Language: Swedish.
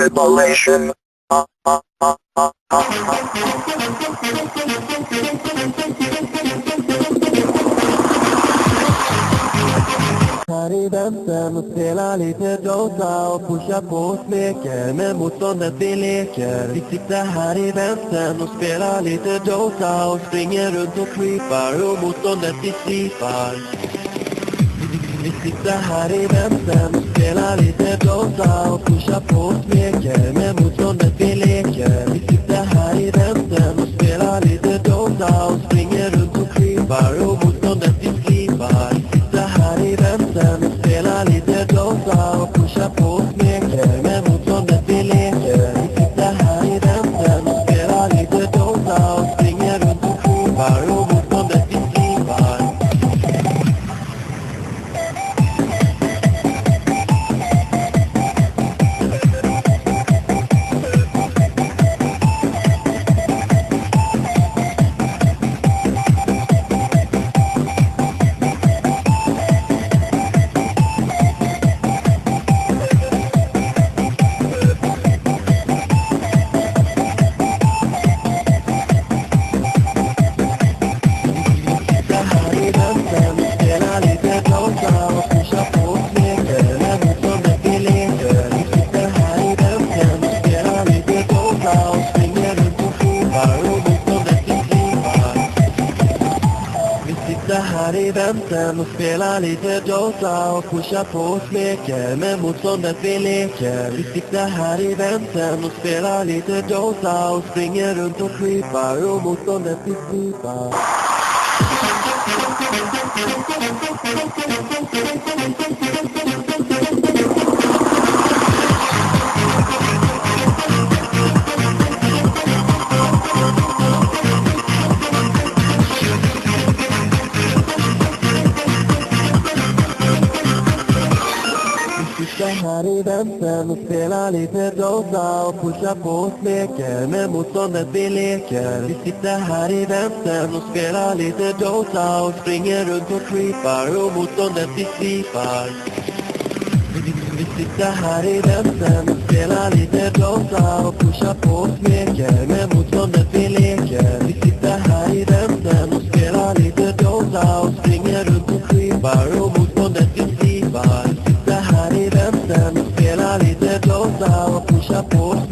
Tribulation. Här i vänstern och spelar lite Dota och pushar på och smeker med motståndet vi leker. Vi sitter här i vänstern och spelar lite Dota och springer runt och creepar och motståndet vi slipar. Vi sitter här i vänstern och spelar lite Dota och pushar på och smeker med motståndet vi leker. Vi sitter här i vänstern och spelar lite Dota och springer runt och creepar och motståndet vi slipar. Vi sitter här i vänstern och spelar lite Dota och pushar på och smeker med motståndet vi leker. Vi sitter här i vänstern och spelar lite Dota och springer runt och creepar och motståndet vi slipar. Här i vänstern och spelar lite Dota och pushar på och smeker med motståndet vi leker. Vi sitter här i vänstern och spelar lite Dota och springer runt och creepar och motståndet vi slipar. Här i vänstern och spelar lite Dota och pushar på och smeker med motståndet vi leker. Vi sitter här i vänstern och spelar lite Dota och springer runt och creepar och motståndet vi slipar. Vi sitter här i vänstern och spelar lite Dota och pushar på och smeker med motståndet vi leker. Vi sitter här i vänstern och spelar lite Dota och springer runt och creepar och motståndet vi slipar. Vi sitter här i vänstern och spelar lite Dota och pushar på och